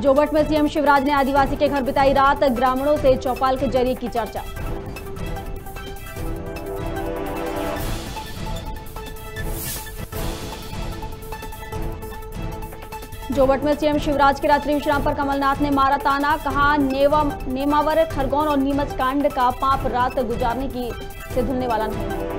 जोबट में सीएम शिवराज ने आदिवासी के घर बिताई रात, ग्रामीणों से चौपाल के जरिए की चर्चा। जोबट में सीएम शिवराज के रात्रि विश्राम पर कमलनाथ ने मारा ताना, कहा नेमावर, खरगोन और नीमच कांड का पाप रात गुजारने की से धुलने वाला नहीं है।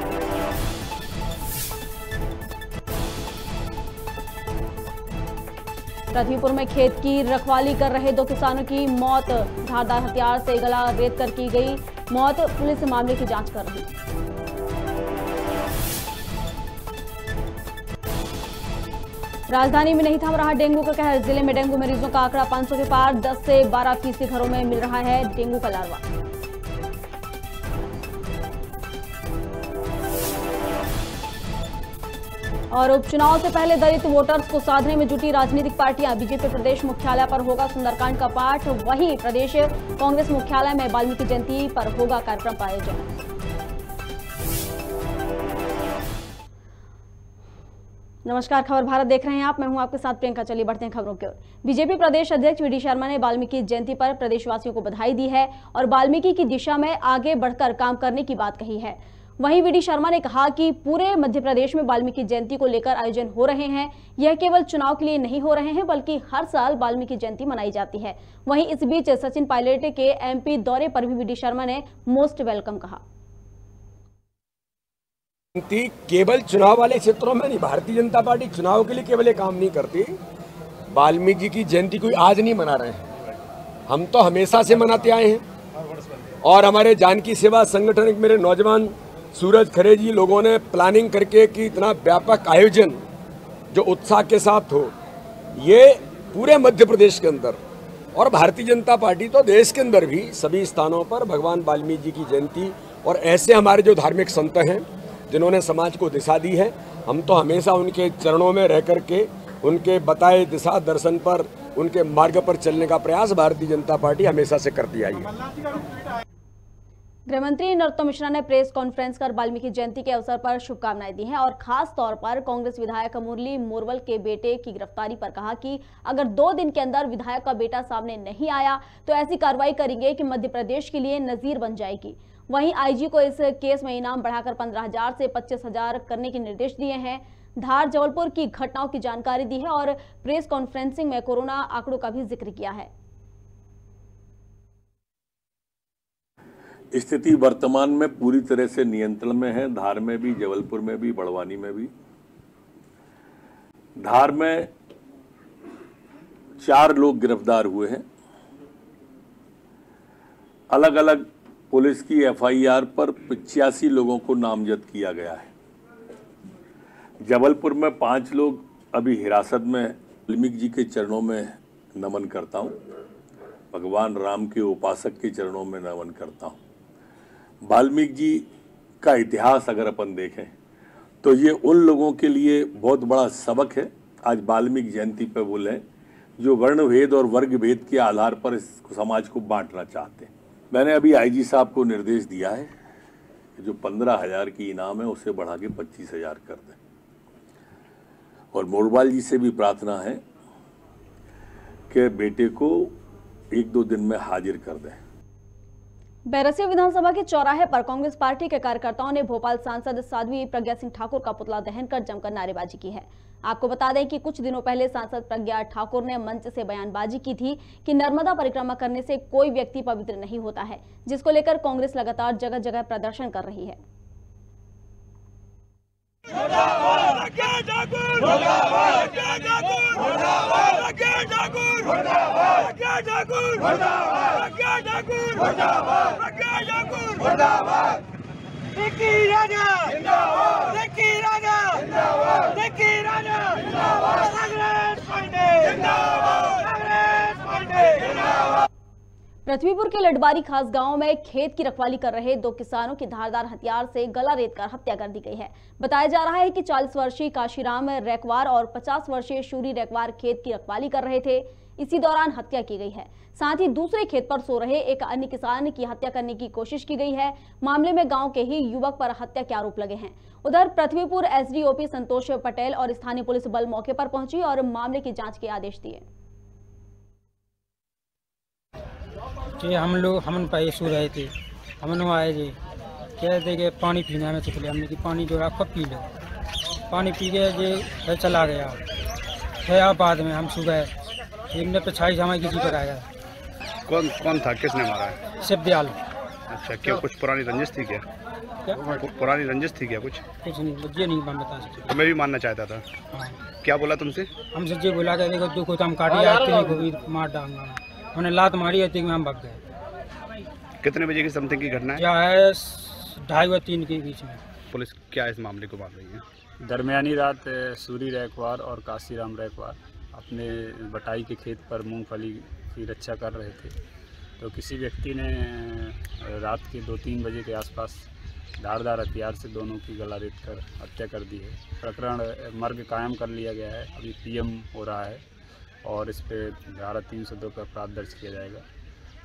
पृथ्वीपुर में खेत की रखवाली कर रहे 2 किसानों की मौत, धारदार हथियार से गला रेत कर की गई मौत, पुलिस मामले की जांच कर रही। राजधानी में नहीं थम रहा डेंगू का कहर, जिले में डेंगू मरीजों का आंकड़ा 500 के पार, 10 से 12% घरों में मिल रहा है डेंगू का लार्वा। और उपचुनाव से पहले दलित वोटर्स को साधने में जुटी राजनीतिक पार्टियां, बीजेपी प्रदेश मुख्यालय पर होगा सुंदरकांड का पाठ, वहीं प्रदेश कांग्रेस मुख्यालय में वाल्मीकि जयंती पर होगा कार्यक्रम का आयोजन। नमस्कार, खबर भारत देख रहे हैं आप, मैं हूं आपके साथ प्रियंका। चलिए बढ़ते हैं खबरों की ओर। बीजेपी प्रदेश अध्यक्ष वी डी शर्मा ने वाल्मीकि जयंती पर प्रदेशवासियों को बधाई दी है और वाल्मीकि की दिशा में आगे बढ़कर काम करने की बात कही है। वहीं वी डी शर्मा ने कहा कि पूरे मध्य प्रदेश में वाल्मीकि जयंती को लेकर आयोजन हो रहे हैं, यह केवल चुनाव के लिए नहीं हो रहे हैं बल्कि हर साल वाल्मीकि जयंती मनाई जाती है। वहीं इस बीच सचिन पायलट के एमपी दौरे पर भी वी डी शर्मा ने मोस्ट वेलकम कहा। केवल चुनाव वाले क्षेत्रों में नहीं, भारतीय जनता पार्टी चुनाव के लिए केवल ये काम नहीं करती। वाल्मीकि जी की जयंती कोई आज नहीं मना रहे हैं, हम तो हमेशा से मनाते आए हैं। और हमारे जानकी सेवा संगठन के मेरे नौजवान सूरज खरे जी लोगों ने प्लानिंग करके कि इतना व्यापक आयोजन जो उत्साह के साथ हो, ये पूरे मध्य प्रदेश के अंदर और भारतीय जनता पार्टी तो देश के अंदर भी सभी स्थानों पर भगवान वाल्मीकि जी की जयंती और ऐसे हमारे जो धार्मिक संत हैं जिन्होंने समाज को दिशा दी है, हम तो हमेशा उनके चरणों में रह करके उनके बताए दिशा दर्शन पर, उनके मार्ग पर चलने का प्रयास भारतीय जनता पार्टी हमेशा से करती आई है। गृहमंत्री नरोत्तम मिश्रा ने प्रेस कॉन्फ्रेंस कर वाल्मीकि जयंती के अवसर पर शुभकामनाएं दी हैं और खास तौर पर कांग्रेस विधायक मुरली मोरवल के बेटे की गिरफ्तारी पर कहा कि अगर 2 दिन के अंदर विधायक का बेटा सामने नहीं आया तो ऐसी कार्रवाई करेंगे कि मध्य प्रदेश के लिए नजीर बन जाएगी। वहीं आईजी को इस केस में इनाम बढ़ाकर 15,000 से 25,000 करने के निर्देश दिए हैं। धार जबलपुर की घटनाओं की जानकारी दी है और प्रेस कॉन्फ्रेंसिंग में कोरोना आंकड़ों का भी जिक्र किया है। स्थिति वर्तमान में पूरी तरह से नियंत्रण में है, धार में भी, जबलपुर में भी, बड़वानी में भी। धार में 4 लोग गिरफ्तार हुए हैं। अलग अलग पुलिस की एफआईआर पर 85 लोगों को नामजद किया गया है। जबलपुर में 5 लोग अभी हिरासत में। वाल्मीकि जी के चरणों में नमन करता हूं, भगवान राम के उपासक के चरणों में नमन करता हूं। वाल्मीकि जी का इतिहास अगर अपन देखें तो ये उन लोगों के लिए बहुत बड़ा सबक है। आज वाल्मीकि जयंती पे बोले जो वर्ण भेद और वर्ग भेद के आधार पर इस समाज को बांटना चाहते हैं। मैंने अभी आईजी साहब को निर्देश दिया है कि जो 15,000 की इनाम है उसे बढ़ा के 25,000 कर दें। और मोरवाल जी से भी प्रार्थना है कि बेटे को 1-2 दिन में हाजिर कर दें। बैरसिया विधानसभा के चौराहे पर कांग्रेस पार्टी के कार्यकर्ताओं ने भोपाल सांसद साध्वी प्रज्ञा सिंह ठाकुर का पुतला दहन कर जमकर नारेबाजी की है। आपको बता दें कि कुछ दिनों पहले सांसद प्रज्ञा ठाकुर ने मंच से बयानबाजी की थी कि नर्मदा परिक्रमा करने से कोई व्यक्ति पवित्र नहीं होता है, जिसको लेकर कांग्रेस लगातार जगह जगह प्रदर्शन कर रही है। पृथ्वीपुर के लडबारी खास गांव में खेत की रखवाली कर रहे 2 किसानों की धारदार हथियार से गला रेतकर हत्या कर दी गई है। बताया जा रहा है कि 40 वर्षीय काशीराम रैकवार और 50 वर्षीय शूरी रैकवार खेत की रखवाली कर रहे थे। इसी दौरान हत्या की गई है। साथ ही दूसरे खेत पर सो रहे एक अन्य किसान की हत्या करने की कोशिश की गई है। मामले में गांव के ही युवक पर हत्या के आरोप लगे हैं। उधर पृथ्वीपुर एसडीओपी संतोष पटेल और स्थानीय पुलिस बल मौके पर पहुंची और मामले की जांच के आदेश दिए। कि हम पैसू रहे थे, हम आए जी कहते कि पानी पीना में चले, हमने कि पानी जो रखो पी लो। पानी पी के ये चला गया है। बाद में हम सुबह इनने पिछाई समय किसी पर आया। कौन था, किसने मारा है? शिवदयाल। अच्छा, क्या कुछ पुरानी रंजिश थी क्या? पुरानी रंजिश थी क्या? कुछ नहीं, मुझे नहीं बता सकते। मैं भी मानना चाहता था। हाँ। क्या बोला तुमसे? हमसे ये बोला कि देखो दुख हम काटी आते को भी मार डालूंगा। उन्हें लात मारी होती में हम भाग गए। कितने बजे की समथिंग की घटना है? क्या है 2:30 व 3 के बीच में। पुलिस क्या इस मामले को बांध रही है? दरमियानी रात सूरी रैकवार और काशीराम रैकवार अपने बटाई के खेत पर मूंगफली की रक्षा कर रहे थे, तो किसी व्यक्ति ने रात के 2-3 बजे के आसपास धारदार हथियार से दोनों की गला रेत कर हत्या कर दी है। प्रकरण मर्ग कायम कर लिया गया है, अभी पीएम हो रहा है और इस पे धारा 302 पर अपराध दर्ज किया जाएगा।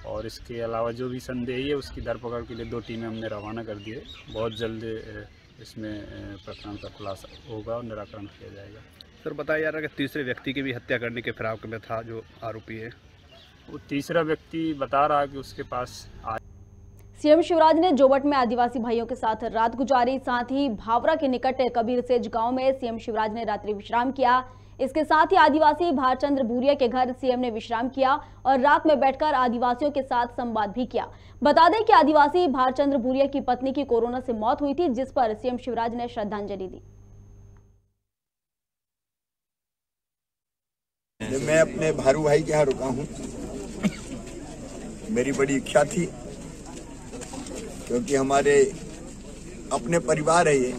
और इसके अलावा जो भी संदेही है उसकी धरपकड़ के लिए 2 टीमें हमने रवाना कर दी है। बहुत जल्द इसमें प्रकरण का खुलासा होगा और निराकरण किया जाएगा। सर, बताया जा रहा है कि तीसरे व्यक्ति की भी हत्या करने के फिराक में था जो आरोपी है। वो तीसरा व्यक्ति बता रहा है कि उसके पास सीएम शिवराज ने जोबट में आदिवासी भाइयों के साथ रात गुजारी। साथ ही भावरा के निकट कबीरसेज गांव में सीएम शिवराज ने रात्रि विश्राम किया। इसके साथ ही आदिवासी भारचंद्र भूरिया के घर सीएम ने विश्राम किया और रात में बैठकर आदिवासियों के साथ संवाद भी किया। बता दें कि आदिवासी भारचंद्र भूरिया की पत्नी की कोरोना से मौत हुई थी, जिस पर सीएम शिवराज ने श्रद्धांजलि दी। मैं अपने भारू भाई के यहाँ रुका हूँ। मेरी बड़ी इच्छा थी, क्योंकि हमारे अपने परिवार है ये,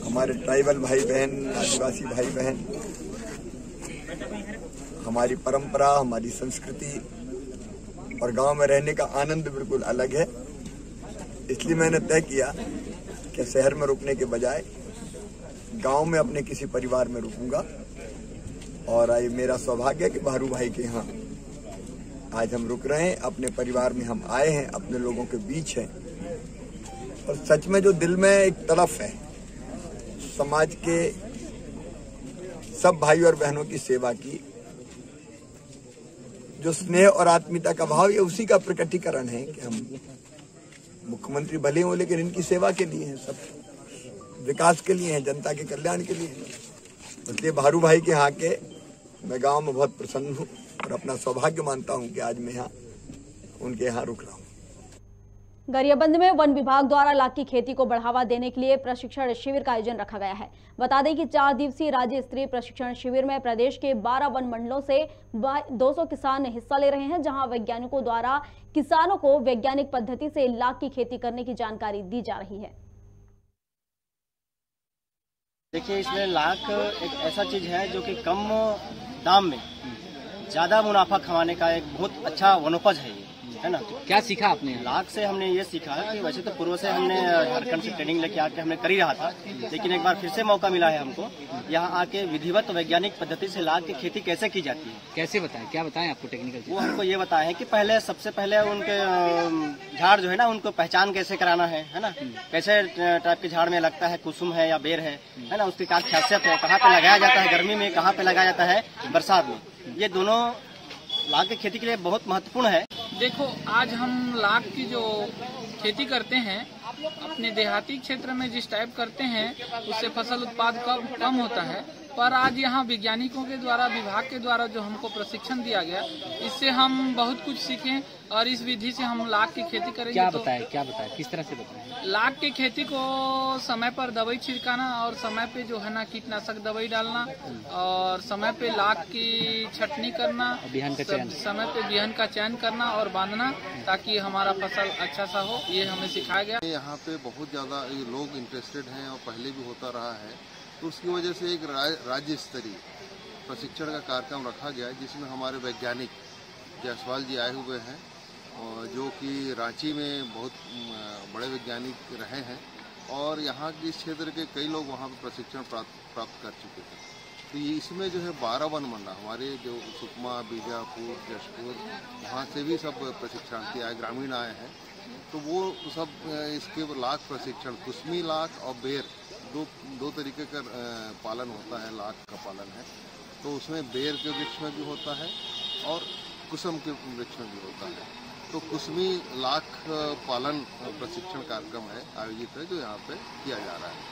हमारे ट्राइबल भाई बहन, आदिवासी भाई बहन, हमारी परंपरा, हमारी संस्कृति और गांव में रहने का आनंद बिल्कुल अलग है। इसलिए मैंने तय किया कि शहर में रुकने के बजाय गांव में अपने किसी परिवार में रुकूंगा। और ये मेरा सौभाग्य है कि भारू भाई के यहाँ आज हम रुक रहे हैं, अपने परिवार में हम आए हैं, अपने लोगों के बीच हैं। और सच में जो दिल में एक तड़फ है समाज के सब भाई और बहनों की सेवा की, जो स्नेह और आत्मीयता का भाव, ये उसी का प्रकटीकरण है कि हम मुख्यमंत्री भले हो लेकिन इनकी सेवा के लिए हैं, सब विकास के लिए हैं, जनता के कल्याण के लिए हैं। इसलिए भारू भाई के यहाँ के मैं गांव में बहुत प्रसन्न हूँ और अपना सौभाग्य मानता हूँ कि आज मैं यहाँ उनके यहाँ रुक रहा हूँ। गरियाबंद में वन विभाग द्वारा लाख की खेती को बढ़ावा देने के लिए प्रशिक्षण शिविर का आयोजन रखा गया है। बता दें कि 4 दिवसीय राज्य स्तरीय प्रशिक्षण शिविर में प्रदेश के 12 वन मंडलों से 200 किसान हिस्सा ले रहे हैं, जहां वैज्ञानिकों द्वारा किसानों को वैज्ञानिक पद्धति से लाख की खेती करने की जानकारी दी जा रही है। देखिए, इसमें लाख एक ऐसा चीज है जो कि कम दाम में ज्यादा मुनाफा कमाने का एक बहुत अच्छा वनोपज है, ये है ना। क्या सीखा आपने? लाख से हमने ये सीखा कि वैसे तो पूर्व से हमने झारखंड से ट्रेनिंग लेके आके हमने कर ही रहा था, लेकिन एक बार फिर से मौका मिला है हमको यहाँ आके विधिवत वैज्ञानिक पद्धति से लाख की खेती कैसे की जाती है। कैसे बताएं, क्या बताएं आपको टेक्निकल? वो हमको ये बताएं कि पहले सबसे पहले उनके झाड़ जो है ना, उनको पहचान कैसे कराना है ना, कैसे टाइप के झाड़ में लगता है, कुसुम है या बेर है ना, उसकी क्या खासियत है, कहाँ पे लगाया जाता है गर्मी में, कहाँ पे लगाया जाता है बरसात में। ये दोनों लाख की खेती के लिए बहुत महत्वपूर्ण है। देखो, आज हम लाख की जो खेती करते हैं अपने देहाती क्षेत्र में जिस टाइप करते हैं उससे फसल उत्पाद कम होता है, पर आज यहाँ वैज्ञानिकों के द्वारा, विभाग के द्वारा जो हमको प्रशिक्षण दिया गया, इससे हम बहुत कुछ सीखें और इस विधि से हम लाख की खेती करेंगे। क्या बताएं, किस तरह से बताएं? लाख की खेती को समय पर दवाई छिड़काना और समय पे जो है ना कीटनाशक दवाई डालना और समय पे लाख की छटनी करना, समय पे बिहन का चयन करना और बांधना, ताकि हमारा फसल अच्छा सा हो, ये हमें सिखाया गया। यहाँ पे बहुत ज्यादा लोग इंटरेस्टेड हैं और पहले भी होता रहा है, तो उसकी वजह से एक राज्य स्तरीय प्रशिक्षण का कार्यक्रम रखा गया है, जिसमें हमारे वैज्ञानिक जायसवाल जी आए हुए हैं और जो कि रांची में बहुत बड़े वैज्ञानिक रहे हैं और यहाँ के इस क्षेत्र के कई लोग वहाँ पर प्रशिक्षण प्राप्त कर चुके थे। तो ये इसमें जो है 12 वन मंडल हमारे जो सुकमा, बीजापुर, जशपुर, वहाँ से भी सब प्रशिक्षणार्थी आए, ग्रामीण आए हैं। तो वो सब इसके लाख प्रशिक्षण, कुसमी लाख और बेर दो तरीके का पालन होता है, लाख का पालन है। तो उसमें बेर के वृक्ष में भी होता है और कुसुम के वृक्ष में भी होता है। तो कुसमी लाख पालन प्रशिक्षण कार्यक्रम है आयोजित है जो यहाँ पे किया जा रहा है।